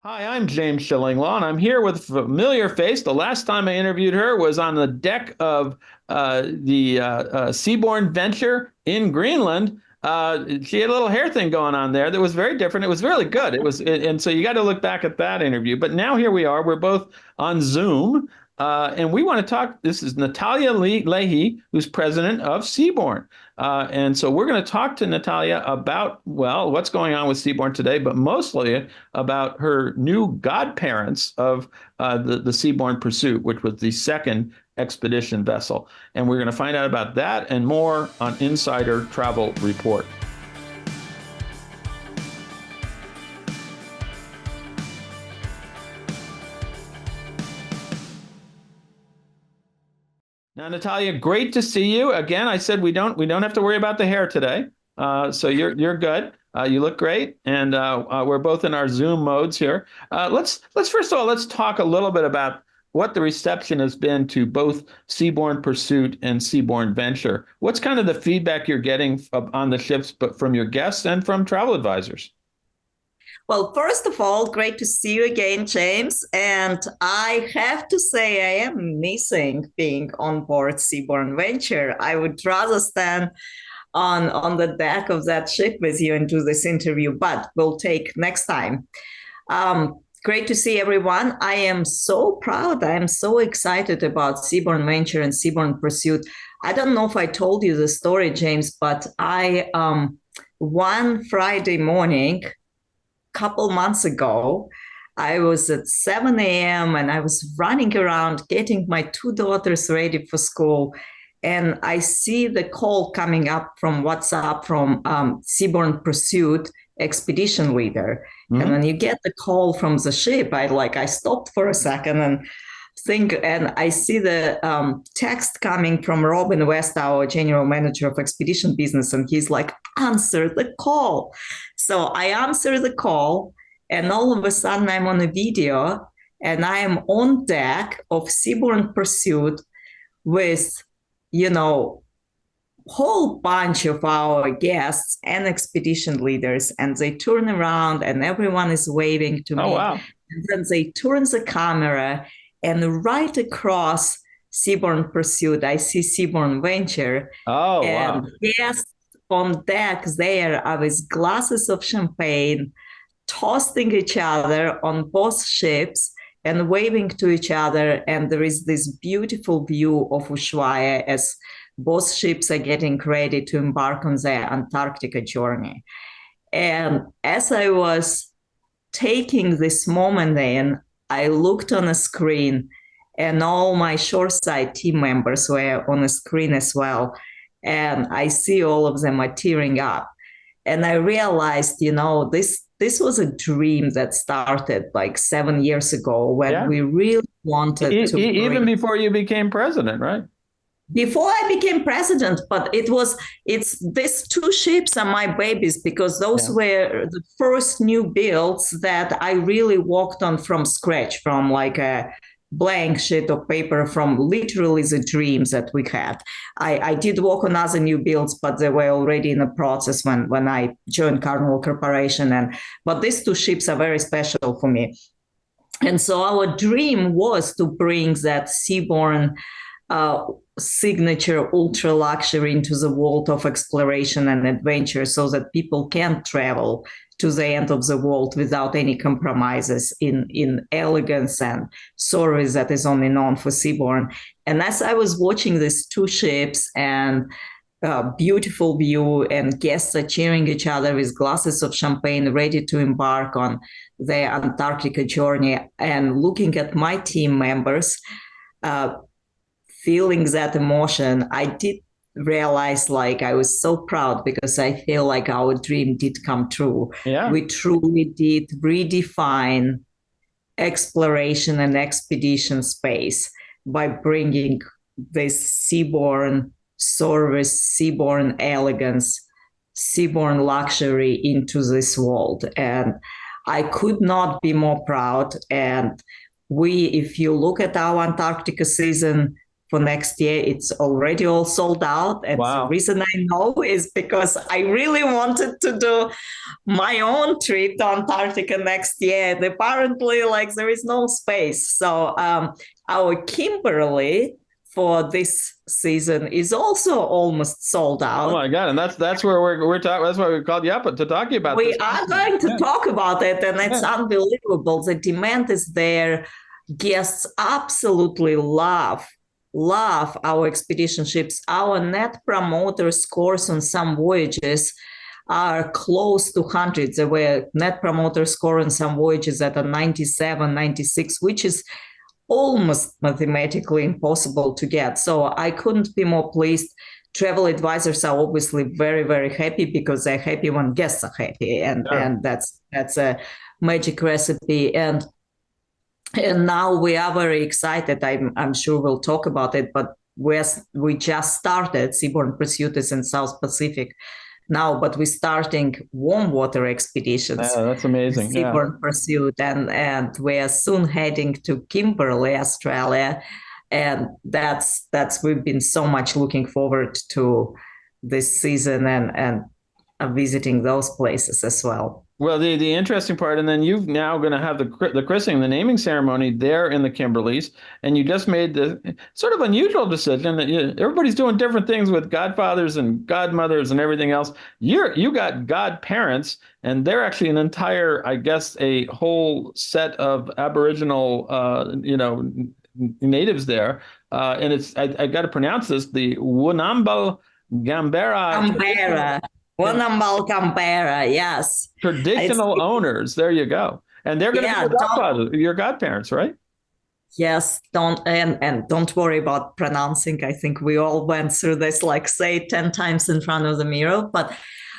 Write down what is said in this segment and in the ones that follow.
Hi, I'm James Shillinglaw, and I'm here with a familiar face. The last time I interviewed her was on the deck of the Seabourn venture in Greenland. She had a little hair thing going on there that was very different. It was really good. And so you got to look back at that interview. But now here we are. We're both on Zoom, and we want to talk. This is Natalia Leahy, who's president of Seabourn. And so we're going to talk to Natalia about, well, what's going on with Seabourn today, but mostly about her new godparents of the Seabourn Pursuit, which was the second expedition vessel. And we're going to find out about that and more on Insider Travel Report. Now, Natalia, great to see you again. I said we don't have to worry about the hair today, so you're good. You look great, and we're both in our Zoom modes here. Let's first of all let's talk a little bit about what the reception has been to both Seabourn Pursuit and Seabourn Venture. What's kind of the feedback you're getting on the ships, but from your guests and from travel advisors? Well, first of all, great to see you again, James. And I have to say, I am missing being on board Seabourn Venture. I would rather stand on the deck of that ship with you and do this interview, but we'll take next time. Great to see everyone. I am so proud. I am so excited about Seabourn Venture and Seabourn Pursuit. I don't know if I told you the story, James, but I one Friday morning couple months ago, I was at 7 a.m. and I was running around getting my two daughters ready for school. And I see the call coming up from WhatsApp from Seabourn Pursuit expedition leader. And Mm-hmm. when you get the call from the ship, I stopped for a second and think, and I see the text coming from Robin West, our general manager of expedition business, and he's like, answer the call. So I answer the call, and all of a sudden I'm on a video, and I am on deck of Seabourn Pursuit with, you know, whole bunch of our guests and expedition leaders, and they turn around and everyone is waving to Oh, me. wow. And then they turn the camera, and right across Seabourn Pursuit, I see Seabourn Venture. Oh, wow. And guests on deck there are with glasses of champagne, toasting each other on both ships and waving to each other. And there is this beautiful view of Ushuaia as both ships are getting ready to embark on their Antarctica journey. And as I was taking this moment in, I looked on a screen and all my shoreside team members were on a screen as well. And I see all of them are tearing up. And I realized, this was a dream that started like 7 years ago when Yeah. we really wanted to Even bring before you became president, right? before I became president, but it's these two ships are my babies because those Yeah. were the first new builds that I really worked on from scratch, from like a blank sheet of paper, from literally the dreams that we had. I did work on other new builds, but they were already in the process when I joined Carnival Corporation. But these two ships are very special for me. And so our dream was to bring that Seabourn uh, signature ultra luxury into the world of exploration and adventure so that people can travel to the end of the world without any compromises in elegance and service that is only known for Seabourn. And as I was watching these two ships and beautiful view and guests are cheering each other with glasses of champagne ready to embark on their Antarctica journey and looking at my team members, uh, feeling that emotion, I did realize like I was so proud because I feel like our dream did come true. Yeah. We truly did redefine exploration and expedition space by bringing this seaborne service, seaborne elegance, seaborne luxury into this world. And I could not be more proud. And if you look at our Antarctica season, for next year. It's already all sold out. And the Wow. reason I know is because I really wanted to do my own trip to Antarctica next year. And apparently, like, there is no space. So our Kimberly for this season is also almost sold Oh out. my God. And that's where we're talking. That's why we called you up to talk to you about We this. are going to Yeah. talk about it, and it's Yeah. unbelievable. The demand is there. Guests absolutely love our expedition ships. Our net promoter scores on some voyages are close to 100. There were net promoter score on some voyages at a 97, 96, which is almost mathematically impossible to get. So I couldn't be more pleased. Travel advisors are obviously very, very happy because they're happy when guests are happy, and Sure. that's a magic recipe. And now we are very excited. I'm sure we'll talk about it, but we just started. Seabourn Pursuit is in South Pacific now, but we're starting warm water expeditions. Yeah, that's amazing. Yeah. Seabourn Pursuit, and we are soon heading to Kimberley, Australia, and that's we've been so much looking forward to this season and visiting those places as well. Well, the interesting part, and then you've now going to have the christening, the naming ceremony there in the Kimberleys, and you just made the sort of unusual decision that everybody's doing different things with godfathers and godmothers and everything else. You got godparents, and they're actually an entire, I guess, a whole set of Aboriginal, natives there, and it's I got to pronounce this, the Wunambal Gambara. Canberra. Wunambal Canberra, yes. Traditional owners. There you go. And they're going to be your godparents, right? Yes, don't worry about pronouncing. I think we all went through this, like, say 10 times in front of the mirror, but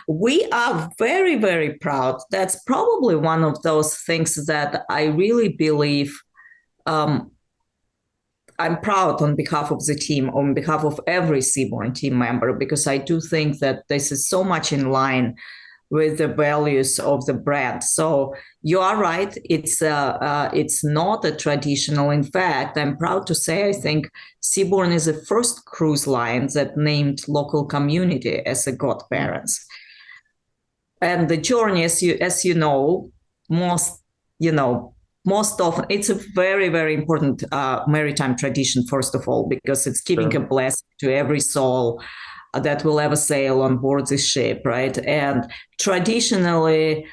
we are very, very proud. That's probably one of those things that I really believe I'm proud on behalf of the team, on behalf of every Seabourn team member, because I do think that this is so much in line with the values of the brand. So you are right. It's not a traditional. In fact, I'm proud to say I think Seabourn is the first cruise line that named local community as a godparents. And the journey, as you know, most often it's a very, very important maritime tradition, first of all, because it's giving a blessing to every soul that will ever sail on board the ship, right? And traditionally,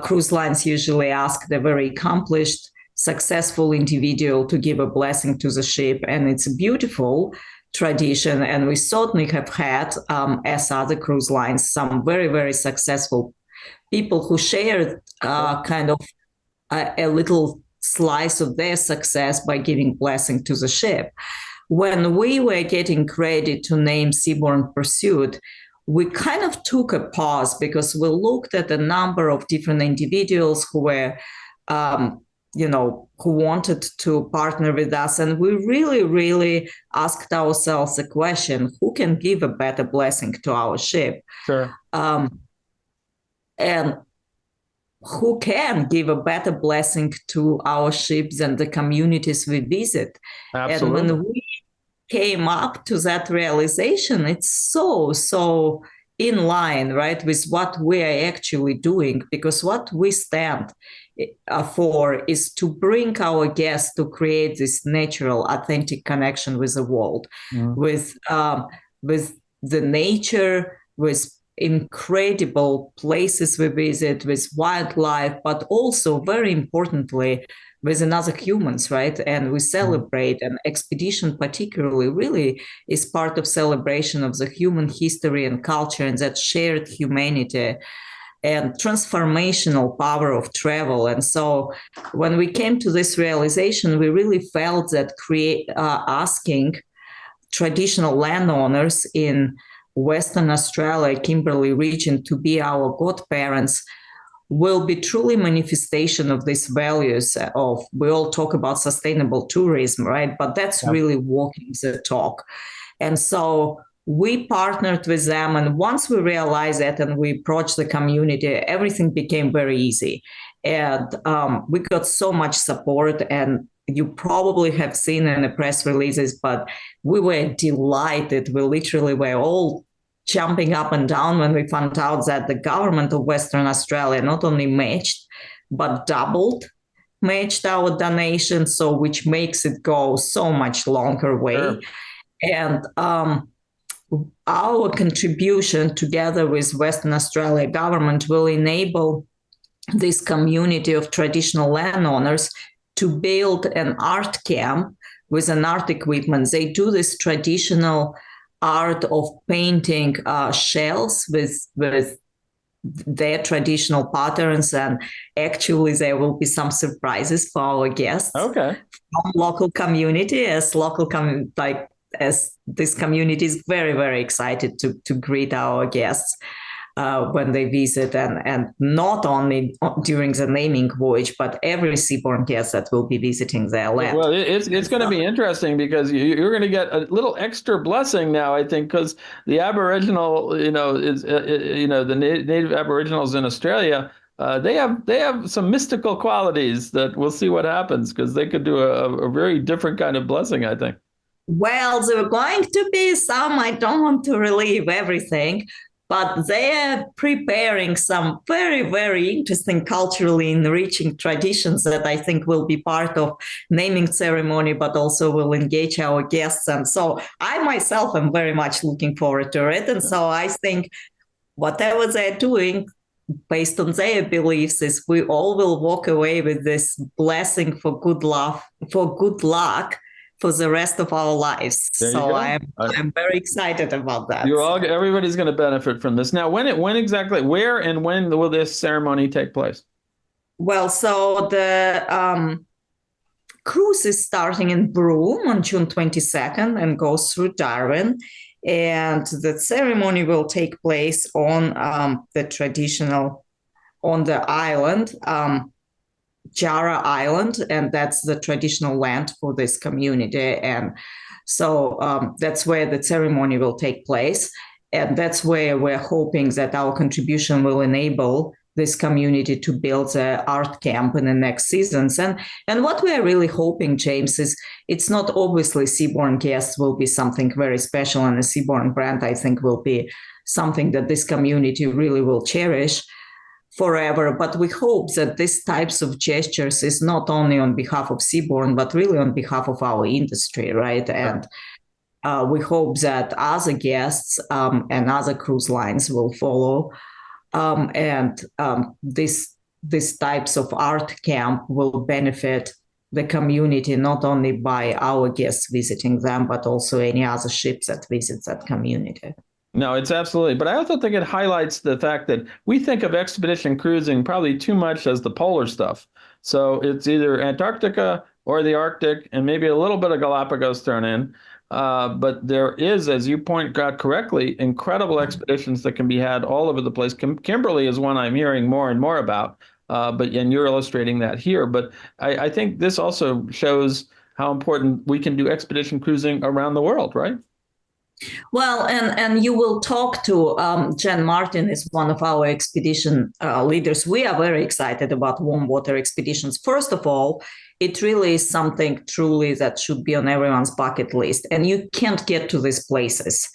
cruise lines usually ask the very accomplished, successful individual to give a blessing to the ship, and it's a beautiful tradition. And we certainly have had, as other cruise lines, some very, very successful people who shared kind of a little slice of their success by giving blessing to the ship. When we were getting ready to name Seabourn Pursuit, we kind of took a pause because we looked at a number of different individuals who were, who wanted to partner with us. And we really, really asked ourselves a question: who can give a better blessing to our ship? Sure. And who can give a better blessing to our ships and the communities we visit? Absolutely. And when we came up to that realization, it's so in line, right, with what we are actually doing, because what we stand for is to bring our guests to create this natural, authentic connection with the world, with the nature, with incredible places we visit, with wildlife, but also, very importantly, with another humans, right? And we celebrate, and expedition particularly really is part of celebration of the human history and culture and that shared humanity and transformational power of travel. And so when we came to this realization, we really felt that asking traditional landowners in Western Australia, Kimberley region, to be our godparents will be truly manifestation of these values of, we all talk about sustainable tourism, right? But that's really walking the talk. And so we partnered with them. And once we realized that and we approached the community, everything became very easy. And we got so much support. And you probably have seen in the press releases, but we were delighted. We literally were all jumping up and down when we found out that the government of Western Australia not only matched, but matched our donation, so which makes it go so much longer way. Sure. And our contribution together with Western Australia government will enable this community of traditional landowners to build an art camp with an art equipment. They do this traditional art of painting shells with their traditional patterns, and actually there will be some surprises for our guests Okay. from local community, as this community is very, very excited to greet our guests when they visit, and not only during the naming voyage, but every Seabourn guest that will be visiting their land. Well, it's going to be interesting because you're going to get a little extra blessing now, I think, because the Aboriginal, is the native Aboriginals in Australia. They have some mystical qualities that we'll see what happens, because they could do a very different kind of blessing, I think. Well, there are going to be some, I don't want to relieve everything, but they're preparing some very, very interesting culturally enriching traditions that I think will be part of naming ceremony, but also will engage our guests. And so I myself am very much looking forward to it. And so I think whatever they're doing, based on their beliefs, is we all will walk away with this blessing for good luck, for the rest of our lives. So I'm very excited about that. Everybody's going to benefit from this. Now, when exactly, where and when will this ceremony take place? Well, so the cruise is starting in Broome on June 22nd and goes through Darwin. And the ceremony will take place on on the island, Jarrah Island, and that's the traditional land for this community. And so that's where the ceremony will take place. And that's where we're hoping that our contribution will enable this community to build an art camp in the next seasons. And what we're really hoping, James, is it's not obviously Seabourn guests will be something very special, and the Seabourn brand, I think, will be something that this community really will cherish forever. But we hope that these types of gestures is not only on behalf of Seabourn, but really on behalf of our industry, right? And we hope that other guests and other cruise lines will follow. These types of art camp will benefit the community, not only by our guests visiting them, but also any other ships that visit that community. No, it's absolutely. But I also think it highlights the fact that we think of expedition cruising probably too much as the polar stuff. So it's either Antarctica or the Arctic, and maybe a little bit of Galapagos thrown in. But there is, as you point out correctly, incredible expeditions that can be had all over the place. Kimberley is one I'm hearing more and more about, and you're illustrating that here. But I think this also shows how important we can do expedition cruising around the world, right? Well, and you will talk to Jen Martin, is one of our expedition leaders. We are very excited about warm water expeditions. First of all, it really is something truly that should be on everyone's bucket list. And you can't get to these places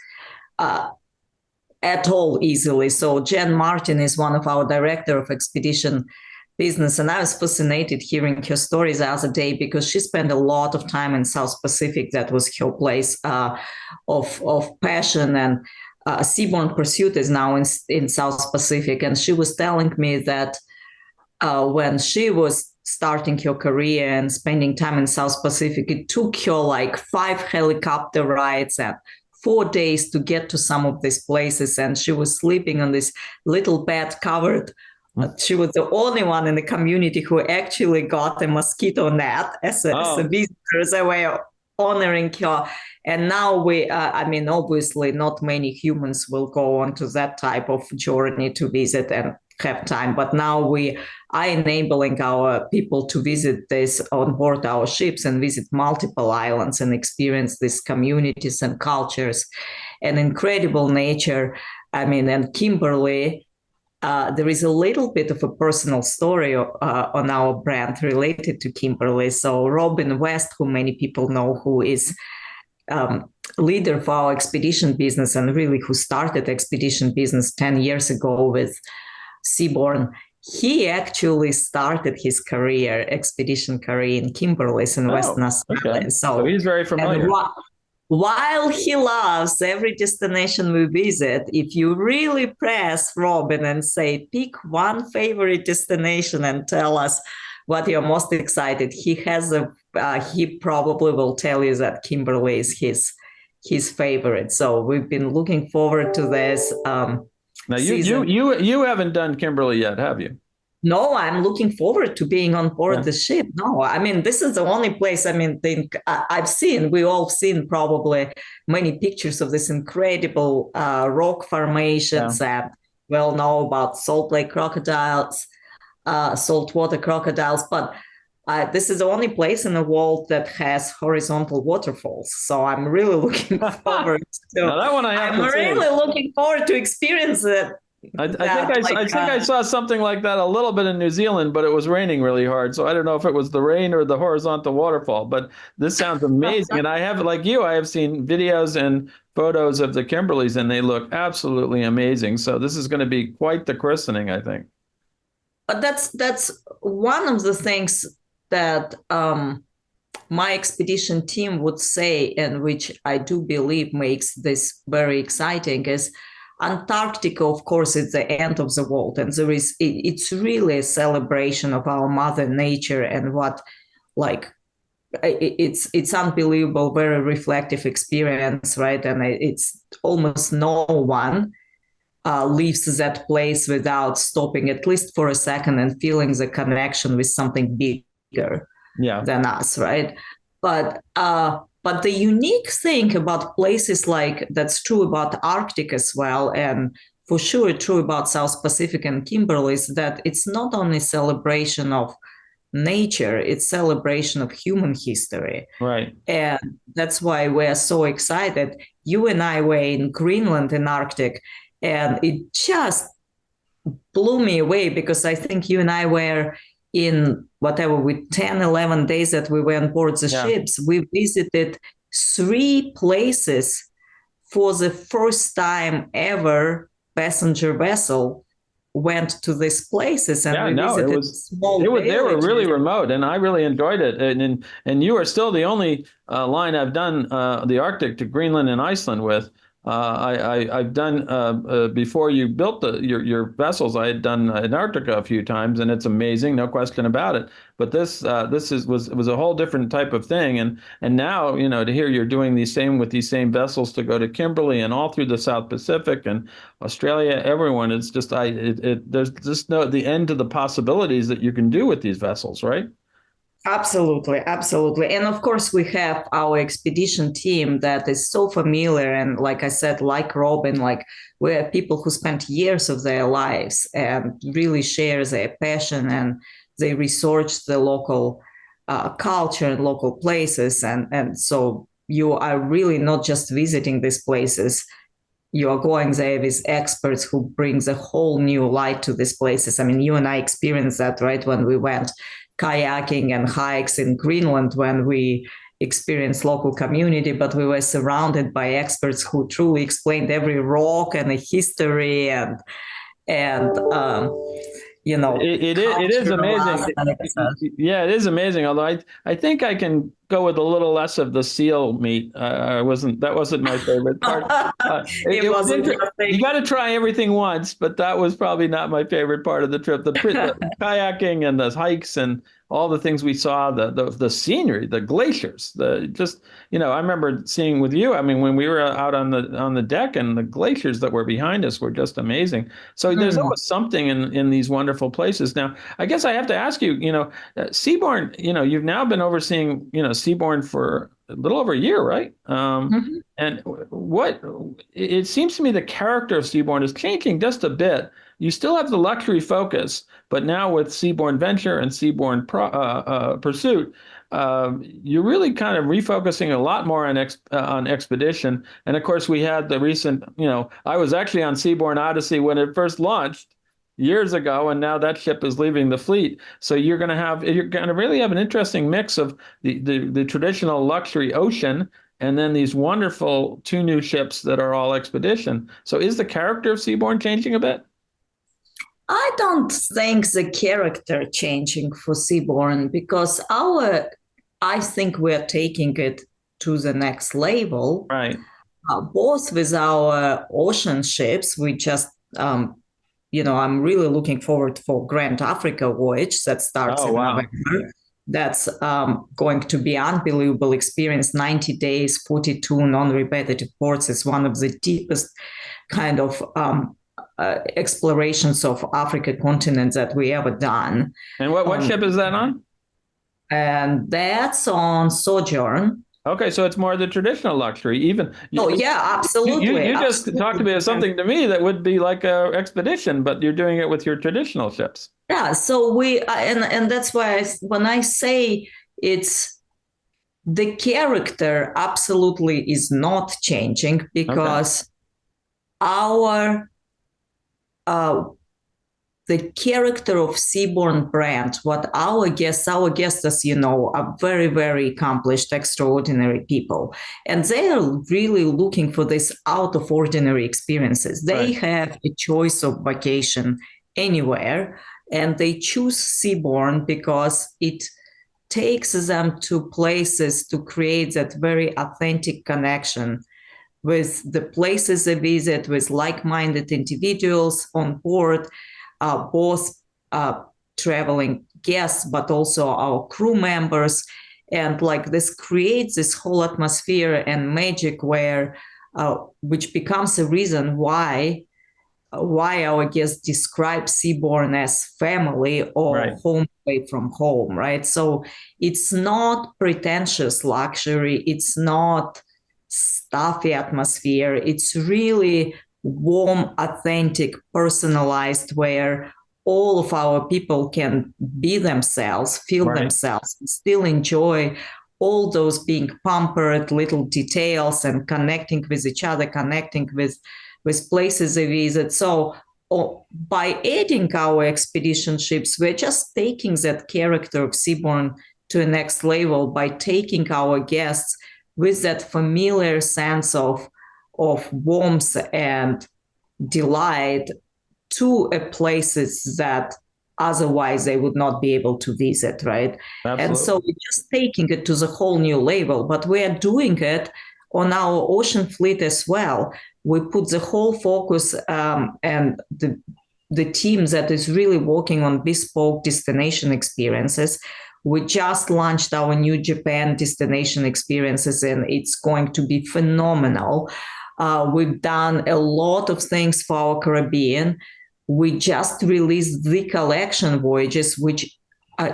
at all easily. So Jen Martin is one of our director of expedition business. And I was fascinated hearing her stories the other day, because she spent a lot of time in South Pacific. That was her place of passion. And Seabourn Pursuit is now in South Pacific. And she was telling me that when she was starting her career and spending time in South Pacific, it took her like 5 helicopter rides and 4 days to get to some of these places. And she was sleeping on this little bed covered. She was the only one in the community who actually got a mosquito net as a visitor, as a way of honoring her. And now obviously not many humans will go on to that type of journey to visit and have time. But now we are enabling our people to visit this on board our ships and visit multiple islands and experience these communities and cultures and incredible nature. And Kimberley there is a little bit of a personal story on our brand related to Kimberly. So Robin West, who many people know, who is leader for our expedition business and really who started expedition business 10 years ago with Seabourn, he actually started his expedition career in Kimberley's in Western Oh, okay. Australia. So he's very And familiar. while he loves every destination we visit, if you really press Robin and say, pick one favorite destination and tell us what you're most excited, he probably will tell you that Kimberley is his favorite. So we've been looking forward to this Now season. you haven't done Kimberly yet, have you? No, I'm looking forward to being on board Yeah. the ship. No, I mean, this is the only place, I mean, I've seen, we all seen probably many pictures of this incredible rock Yeah. formations and well know about Salt Lake crocodiles, saltwater crocodiles, but this is the only place in the world that has horizontal waterfalls. So I'm really looking forward Now to, that one I have I'm to say. really looking forward to experience it. I think I saw something like that a little bit in New Zealand, but it was raining really hard. So I don't know if it was the rain or the horizontal waterfall, but this sounds amazing. And I have, like you, I have seen videos and photos of the Kimberleys and they look absolutely amazing. So this is going to be quite the christening, I think. But that's one of the things that my expedition team would say, and which I do believe makes this very exciting, is Antarctica, of course, is the end of the world, and it's really a celebration of our mother nature and what, like, it's unbelievable, very reflective experience, right? And it's almost no one leaves that place without stopping at least for a second and feeling the connection with something bigger Yeah. than us, right? But the unique thing about places like that's true about Arctic as well, and for sure true about South Pacific and Kimberley, is that it's not only celebration of nature, it's celebration of human history. Right. And that's why we're so excited. You and I were in Greenland and Arctic, and it just blew me away because I think you and I were in whatever with 10, 11 days that we were on board the Yeah. ships. We visited 3 places for the first time ever. Passenger vessel went to these places, and Yeah, we no, visited small they were really villages. remote, and I really enjoyed it. And you are still the only line I've done the Arctic to Greenland and Iceland with. I've done before you built your vessels. I had done Antarctica a few times, and it's amazing, no question about it. But this was a whole different type of thing, and now to hear you're doing these same vessels to go to Kimberley and all through the South Pacific and Australia, everyone. It's just there's just no the end to the possibilities that you can do with these vessels, right? Absolutely, absolutely. And of course, we have our expedition team that is so familiar. And like I said, like Robin, like we're people who spent years of their lives and really share their passion and they research the local culture and local places. And so you are really not just visiting these places, you are going there with experts who brings a whole new light to these places. I mean, you and I experienced that, right? When we went kayaking and hikes in Greenland, when we experienced local community, but we were surrounded by experts who truly explained every rock and the history and It is cultural amazing. aspects. Yeah, it is amazing. Although I think I can go with a little less of the seal meat. That wasn't my favorite part. It It was wasn't interesting. your You thing. got to try everything once, but that was probably not my favorite part of the trip. The kayaking and the hikes and all the things we saw, the scenery, the glaciers, the just I remember seeing with you. I mean, when we were out on the deck and the glaciers that were behind us were just amazing. So there's Mm. always something in these wonderful places. Now, I guess I have to ask you, Seabourn, you've now been overseeing, Seabourn for a little over a year, right? Mhm. And what it seems to me the character of Seabourn is changing just a bit. You still have the luxury focus, but now with Seabourn Venture and Seabourn Pursuit, you're really kind of refocusing a lot more on expedition. And of course, we had the recent, I was actually on Seabourn Odyssey when it first launched. years ago, and now that ship is leaving the fleet. So you're going to really have an interesting mix of the traditional luxury ocean and then these wonderful two new ships that are all expedition. So is the character of Seabourn changing a bit? I don't think the character changing for Seabourn because I think we're taking it to the next level, Right. both with our ocean ships. I'm really looking forward for Grand Africa voyage that starts Oh, in wow. November. That's going to be unbelievable experience. 90 days, 42 non-repetitive ports is one of the deepest kind of explorations of Africa continent that we ever done. And what ship is that on? And that's on Sojourn. Okay, so it's more the traditional luxury. Even Oh yeah, absolutely. you just talked about something to me that would be like a expedition, but you're doing it with your traditional ships. Yeah, so and that's why when I say it's the character absolutely is not changing because Okay. our uh, the character of Seabourn brand, what our guests, as you know, are very, very accomplished, extraordinary people. And they are really looking for these out of ordinary experiences. They Right. have a choice of vacation anywhere, and they choose Seabourn because it takes them to places to create that very authentic connection with the places they visit, with like-minded individuals on board, both uh, traveling guests, but also our crew members. And like this creates this whole atmosphere and magic which becomes a reason why our guests describe Seabourn as family or Right. home away from home, right? So it's not pretentious luxury. It's not stuffy atmosphere. It's really warm, authentic, personalized, where all of our people can be themselves, feel Right. themselves, still enjoy all those being pampered little details and connecting with each other, connecting with places they visit. So by adding our expedition ships, we're just taking that character of Seabourn to a next level by taking our guests with that familiar sense of warmth and delight to a places that otherwise they would not be able to visit, right? And so Absolutely. we're just taking it to the whole new level, but we are doing it on our ocean fleet as well. We put the whole focus and the team that is really working on bespoke destination experiences. We just launched our new Japan destination experiences, and it's going to be phenomenal. We've done a lot of things for our Caribbean. We just released the collection voyages, which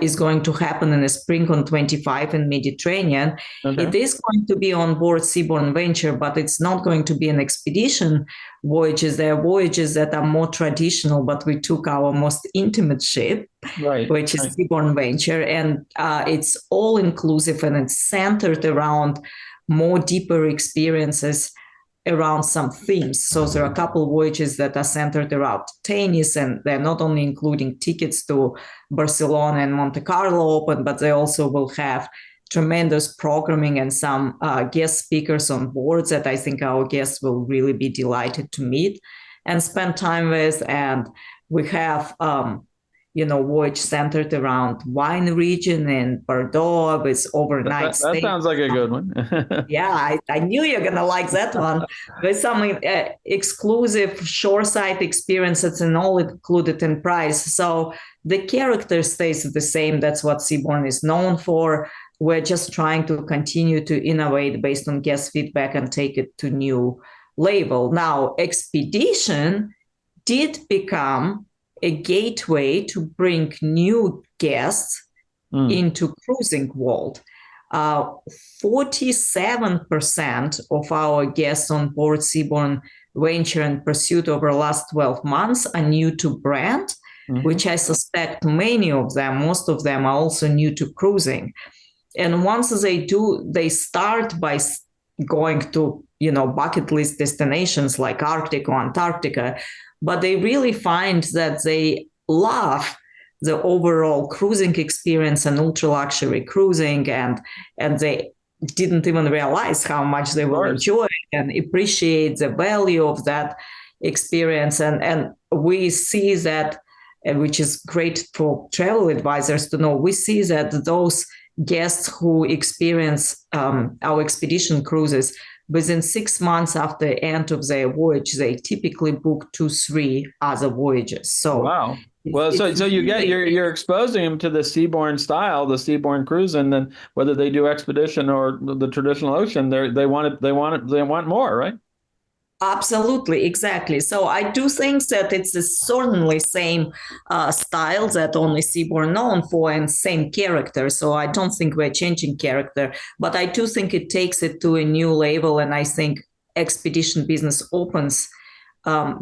is going to happen in the spring on 25 in Mediterranean. Okay. It is going to be on board Seabourn Venture, but it's not going to be an expedition voyages. There are voyages that are more traditional, but we took our most intimate ship, Right. which is Right. Seabourn Venture, and it's all inclusive and it's centered around more deeper experiences around some themes. So there are a couple of voyages that are centered around tennis, and they're not only including tickets to Barcelona and Monte Carlo Open, but they also will have tremendous programming and some guest speakers on board that I think our guests will really be delighted to meet and spend time with. And we have voyage centered around wine region in Bordeaux with overnight That stay. sounds like a good one. Yeah, I knew you're gonna like that one. With some exclusive shoreside experiences and all included in price. So the character stays the same. That's what Seabourn is known for. We're just trying to continue to innovate based on guest feedback and take it to new level. Now, expedition did become a gateway to bring new guests into cruising world. 47% of our guests on board Seabourn Venture and Pursuit over the last 12 months are new to brand, which I suspect many of them, most of them are also new to cruising. And once they do, they start by going to, bucket list destinations like Arctic or Antarctica. but they really find that they love the overall cruising experience and ultra luxury cruising, and they didn't even realize how much they will enjoy and appreciate the value of that experience. And we see that, which is great for travel advisors to know, we see that those guests who experience our expedition cruises, within 6 months after the end of their voyage, they typically book 2-3 other voyages. So wow. Well, so you get you're exposing them to the Seabourn style, the Seabourn cruise, and then whether they do expedition or the traditional ocean, they want more, right? Absolutely, exactly. So I do think that it's certainly same style that only Seabourn known for, and same character. So I don't think we're changing character, but I do think it takes it to a new level, and I think expedition business opens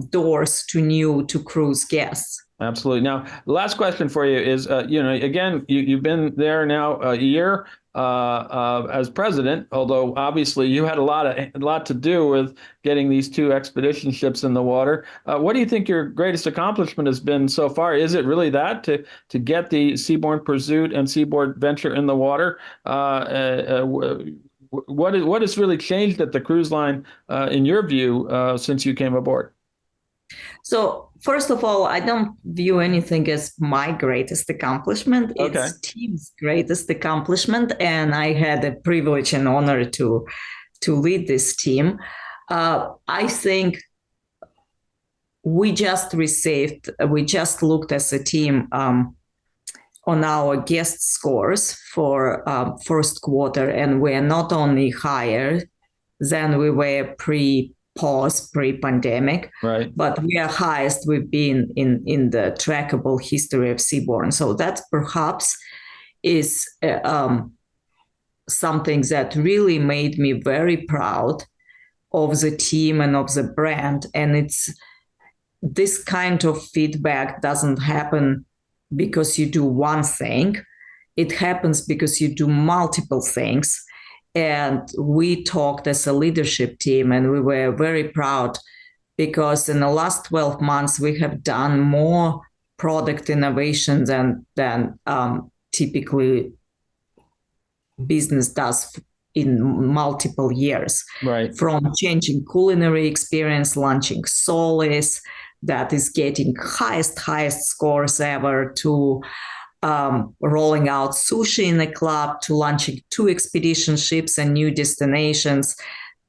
doors to cruise guests. Absolutely. Now, the last question for you is, again, you've been there now a year as president, although obviously you had a lot to do with getting these 2 expedition ships in the water. What do you think your greatest accomplishment has been so far? Is it really that to get the Seabourn Pursuit and Seabourn Venture in the water? What has really changed at the cruise line, in your view, since you came aboard? So first of all, I don't view anything as my greatest accomplishment. Okay. It's team's greatest accomplishment, and I had the privilege and honor to lead this team. I think we just looked as a team on our guest scores for first quarter, and we're not only higher than we were pre-pandemic, right, but we are highest we've been in the trackable history of Seabourn. So that perhaps is something that really made me very proud of the team and of the brand. And it's this kind of feedback doesn't happen because you do one thing. It happens because you do multiple things. And we talked as a leadership team, and we were very proud because in the last 12 months, we have done more product innovation than typically business does in multiple years. right. From changing culinary experience, launching Solis, that is getting highest scores ever, to rolling out sushi in the club, to launching 2 expedition ships and new destinations,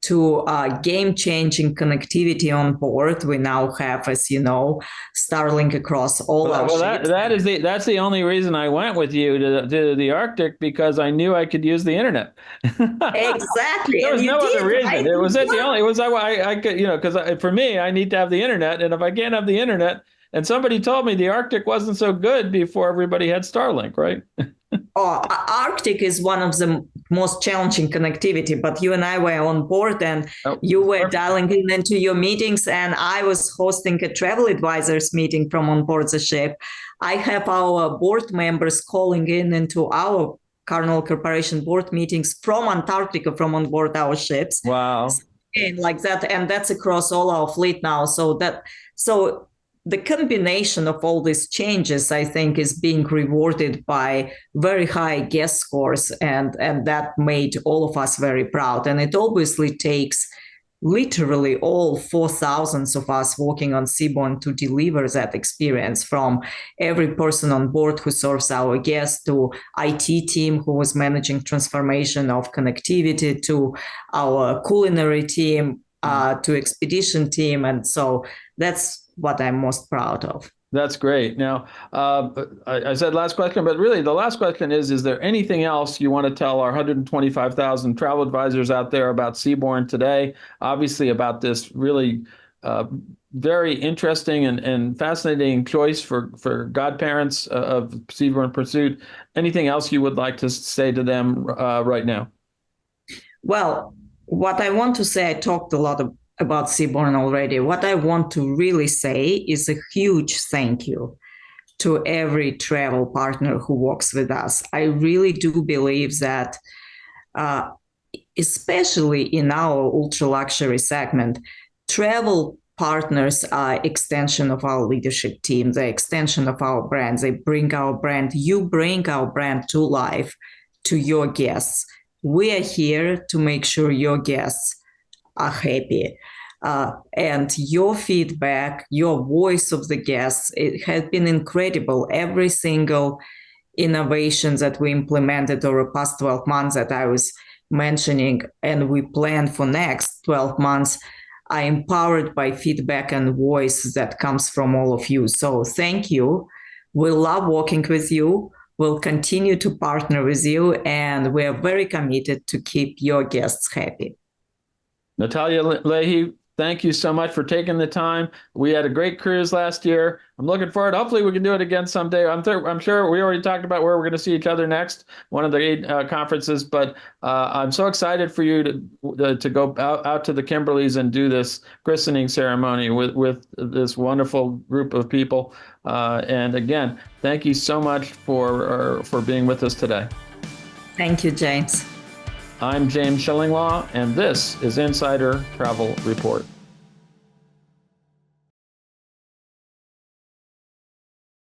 to game-changing connectivity on board. We now have, as you know, Starlink across all our ships. That's the only reason I went with you to the Arctic, because I knew I could use the internet. Exactly. There was no other reason. Right? It was I could, because for me, I need to have the internet, and if I can't have the internet, and somebody told me the Arctic wasn't so good before everybody had Starlink, right? Arctic is one of the most challenging connectivity, but you and I were on board, and you were dialing in into your meetings, and I was hosting a travel advisors meeting from on board the ship. I have our board members calling in into our Carnival Corporation board meetings from Antarctica, from on board our ships. Wow. And like that, and that's across all our fleet now. So the combination of all these changes, I think, is being rewarded by very high guest scores, and that made all of us very proud. And it obviously takes literally all 4,000 of us working on Seabourn to deliver that experience, from every person on board who serves our guests, to IT team who was managing transformation of connectivity, to our culinary team, to expedition team. And so that's what I'm most proud of. That's great. Now, I said last question, but really the last question is there anything else you want to tell our 125,000 travel advisors out there about Seabourn today? Obviously about this really very interesting and fascinating choice for godparents of Seabourn Pursuit. Anything else you would like to say to them right now? Well, what I want to say, I talked a lot about Seabourn already. What I want to really say is a huge thank you to every travel partner who works with us. I really do believe that, especially in our ultra luxury segment, travel partners are extension of our leadership team, the extension of our brand. They bring our brand. You bring our brand to life to your guests. We are here to make sure your guests are happy. And your feedback, your voice of the guests, it has been incredible. Every single innovation that we implemented over the past 12 months that I was mentioning, and we plan for next 12 months, are empowered by feedback and voice that comes from all of you. So thank you. We love working with you. We'll continue to partner with you, and we are very committed to keep your guests happy. Natalia Leahy, thank you so much for taking the time. We had a great cruise last year. I'm looking forward. Hopefully, we can do it again someday. I'm sure we already talked about where we're going to see each other next, one of the 8 conferences. But I'm so excited for you to go out to the Kimberleys and do this christening ceremony with this wonderful group of people. And again, thank you so much for being with us today. Thank you, James. I'm James Shillinglaw, and this is Insider Travel Report.